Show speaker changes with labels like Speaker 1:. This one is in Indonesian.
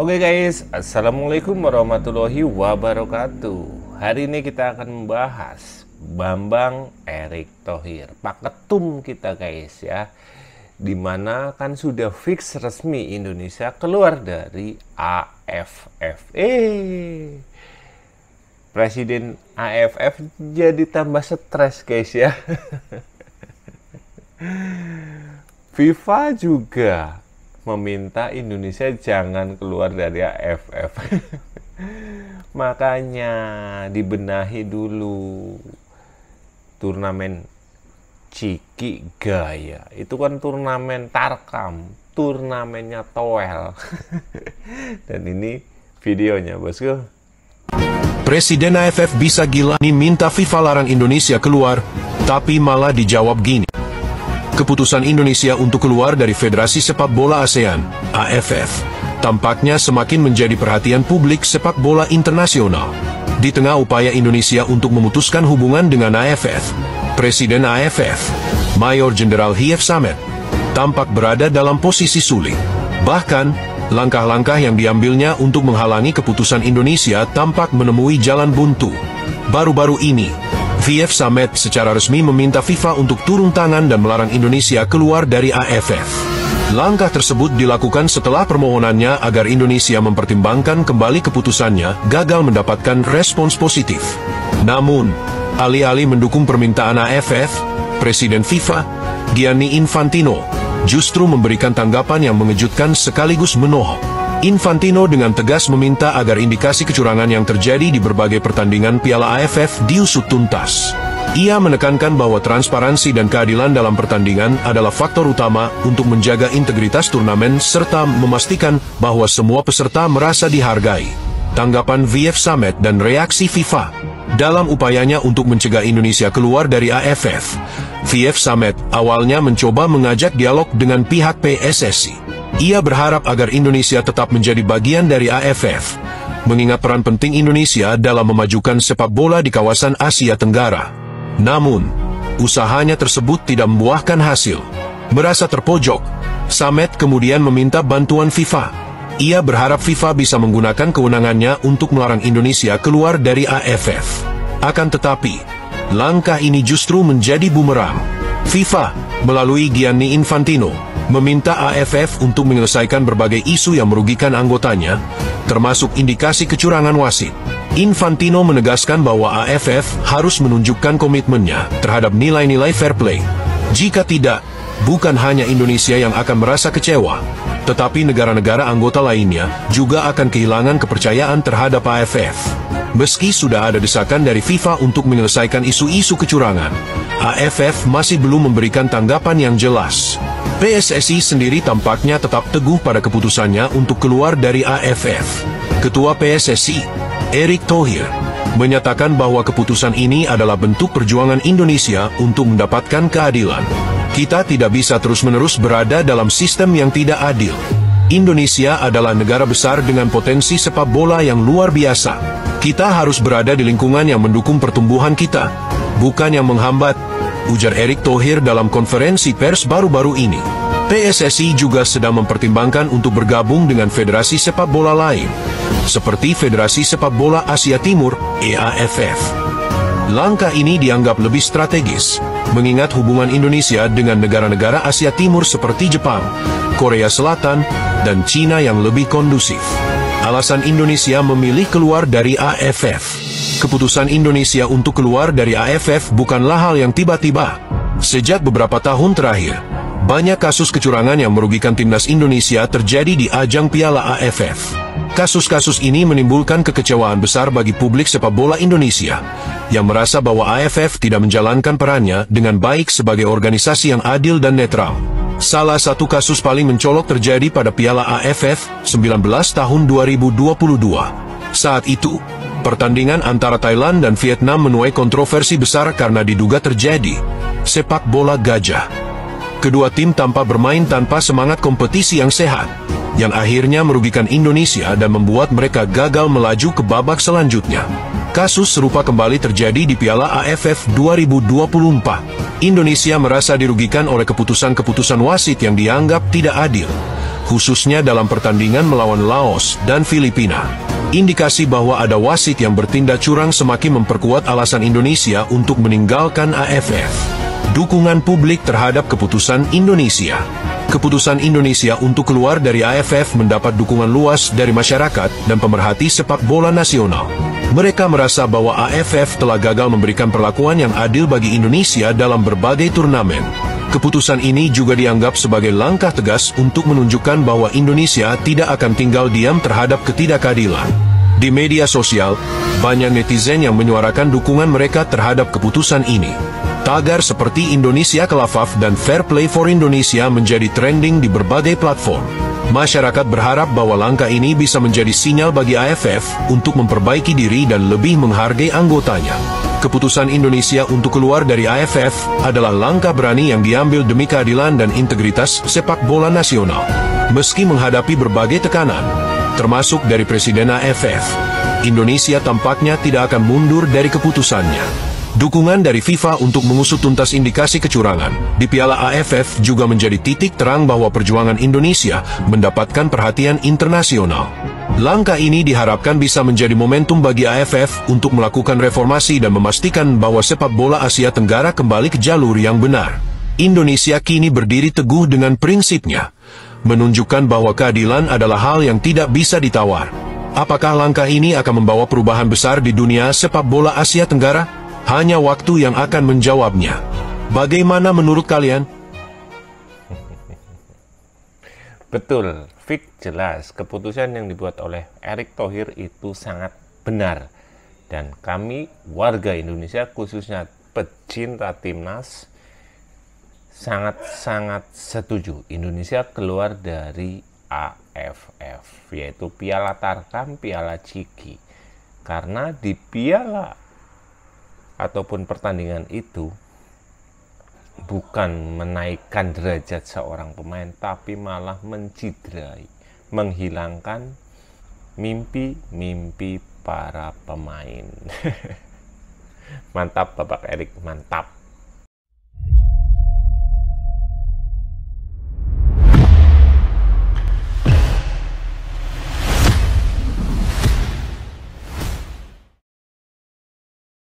Speaker 1: Oke guys, Assalamualaikum warahmatullahi wabarakatuh. Hari ini kita akan membahas Bambang Erick Thohir, Pak Ketum kita guys ya. Dimana kan sudah fix resmi Indonesia keluar dari AFF. Presiden AFF jadi tambah stres guys ya. FIFA juga meminta Indonesia jangan keluar dari AFF. Makanya dibenahi dulu turnamen Ciki Gaya. Itu kan turnamen Tarkam, turnamennya Toel. Dan ini videonya bosku.
Speaker 2: Presiden AFF bisa gila nih minta FIFA larang Indonesia keluar, tapi malah dijawab gini. Keputusan Indonesia untuk keluar dari Federasi Sepak Bola ASEAN, AFF, tampaknya semakin menjadi perhatian publik sepak bola internasional. Di tengah upaya Indonesia untuk memutuskan hubungan dengan AFF, Presiden AFF, Mayor Jenderal Hief Samet, tampak berada dalam posisi sulit. Bahkan, langkah-langkah yang diambilnya untuk menghalangi keputusan Indonesia tampak menemui jalan buntu. Baru-baru ini, Hief Samet secara resmi meminta FIFA untuk turun tangan dan melarang Indonesia keluar dari AFF. Langkah tersebut dilakukan setelah permohonannya agar Indonesia mempertimbangkan kembali keputusannya gagal mendapatkan respons positif. Namun, alih-alih mendukung permintaan AFF, Presiden FIFA, Gianni Infantino, justru memberikan tanggapan yang mengejutkan sekaligus menohok. Infantino dengan tegas meminta agar indikasi kecurangan yang terjadi di berbagai pertandingan Piala AFF diusut tuntas. Ia menekankan bahwa transparansi dan keadilan dalam pertandingan adalah faktor utama untuk menjaga integritas turnamen serta memastikan bahwa semua peserta merasa dihargai. Tanggapan Hief Samet dan reaksi FIFA dalam upayanya untuk mencegah Indonesia keluar dari AFF. Hief Samet awalnya mencoba mengajak dialog dengan pihak PSSI. Ia berharap agar Indonesia tetap menjadi bagian dari AFF, mengingat peran penting Indonesia dalam memajukan sepak bola di kawasan Asia Tenggara. Namun, usahanya tersebut tidak membuahkan hasil. Merasa terpojok, Samet kemudian meminta bantuan FIFA. Ia berharap FIFA bisa menggunakan kewenangannya untuk melarang Indonesia keluar dari AFF. Akan tetapi, langkah ini justru menjadi bumerang. FIFA, melalui Gianni Infantino, meminta AFF untuk menyelesaikan berbagai isu yang merugikan anggotanya, termasuk indikasi kecurangan wasit. Infantino menegaskan bahwa AFF harus menunjukkan komitmennya terhadap nilai-nilai fair play. Jika tidak, bukan hanya Indonesia yang akan merasa kecewa, tetapi negara-negara anggota lainnya juga akan kehilangan kepercayaan terhadap AFF. Meski sudah ada desakan dari FIFA untuk menyelesaikan isu-isu kecurangan, AFF masih belum memberikan tanggapan yang jelas. PSSI sendiri tampaknya tetap teguh pada keputusannya untuk keluar dari AFF. Ketua PSSI, Erick Thohir, menyatakan bahwa keputusan ini adalah bentuk perjuangan Indonesia untuk mendapatkan keadilan. Kita tidak bisa terus-menerus berada dalam sistem yang tidak adil. Indonesia adalah negara besar dengan potensi sepak bola yang luar biasa. Kita harus berada di lingkungan yang mendukung pertumbuhan kita, bukan yang menghambat, ujar Erick Thohir dalam konferensi pers baru-baru ini. PSSI juga sedang mempertimbangkan untuk bergabung dengan federasi sepak bola lain, seperti Federasi Sepak Bola Asia Timur, EAFF. Langkah ini dianggap lebih strategis, mengingat hubungan Indonesia dengan negara-negara Asia Timur seperti Jepang, Korea Selatan, dan Cina yang lebih kondusif. Alasan Indonesia memilih keluar dari AFF. Keputusan Indonesia untuk keluar dari AFF bukanlah hal yang tiba-tiba. Sejak beberapa tahun terakhir, banyak kasus kecurangan yang merugikan timnas Indonesia terjadi di ajang Piala AFF. Kasus-kasus ini menimbulkan kekecewaan besar bagi publik sepak bola Indonesia, yang merasa bahwa AFF tidak menjalankan perannya dengan baik sebagai organisasi yang adil dan netral. Salah satu kasus paling mencolok terjadi pada Piala AFF 19 tahun 2022. Saat itu, pertandingan antara Thailand dan Vietnam menuai kontroversi besar karena diduga terjadi sepak bola gajah. Kedua tim tampak bermain tanpa semangat kompetisi yang sehat, yang akhirnya merugikan Indonesia dan membuat mereka gagal melaju ke babak selanjutnya. Kasus serupa kembali terjadi di Piala AFF 2024. Indonesia merasa dirugikan oleh keputusan-keputusan wasit yang dianggap tidak adil. khususnya dalam pertandingan melawan Laos dan Filipina. Indikasi bahwa ada wasit yang bertindak curang semakin memperkuat alasan Indonesia untuk meninggalkan AFF. Dukungan publik terhadap keputusan Indonesia. Keputusan Indonesia untuk keluar dari AFF mendapat dukungan luas dari masyarakat dan pemerhati sepak bola nasional. Mereka merasa bahwa AFF telah gagal memberikan perlakuan yang adil bagi Indonesia dalam berbagai turnamen. Keputusan ini juga dianggap sebagai langkah tegas untuk menunjukkan bahwa Indonesia tidak akan tinggal diam terhadap ketidakadilan. Di media sosial, banyak netizen yang menyuarakan dukungan mereka terhadap keputusan ini. Tagar seperti Indonesia Khilafah dan Fair Play for Indonesia menjadi trending di berbagai platform. Masyarakat berharap bahwa langkah ini bisa menjadi sinyal bagi AFF untuk memperbaiki diri dan lebih menghargai anggotanya. Keputusan Indonesia untuk keluar dari AFF adalah langkah berani yang diambil demi keadilan dan integritas sepak bola nasional. Meski menghadapi berbagai tekanan, termasuk dari Presiden AFF, Indonesia tampaknya tidak akan mundur dari keputusannya. Dukungan dari FIFA untuk mengusut tuntas indikasi kecurangan di Piala AFF juga menjadi titik terang bahwa perjuangan Indonesia mendapatkan perhatian internasional. Langkah ini diharapkan bisa menjadi momentum bagi AFF untuk melakukan reformasi dan memastikan bahwa sepak bola Asia Tenggara kembali ke jalur yang benar. Indonesia kini berdiri teguh dengan prinsipnya, menunjukkan bahwa keadilan adalah hal yang tidak bisa ditawar. Apakah langkah ini akan membawa perubahan besar di dunia sepak bola Asia Tenggara? Hanya waktu yang akan menjawabnya. Bagaimana menurut kalian?
Speaker 1: Betul, Fik, jelas keputusan yang dibuat oleh Erick Thohir itu sangat benar. Dan kami warga Indonesia, khususnya pecinta timnas, sangat-sangat setuju Indonesia keluar dari AFF, yaitu Piala Tarkam, Piala Ciki. Karena di piala ataupun pertandingan itu bukan menaikkan derajat seorang pemain, tapi malah menciderai, menghilangkan mimpi-mimpi para pemain. Mantap Bapak Erick, mantap.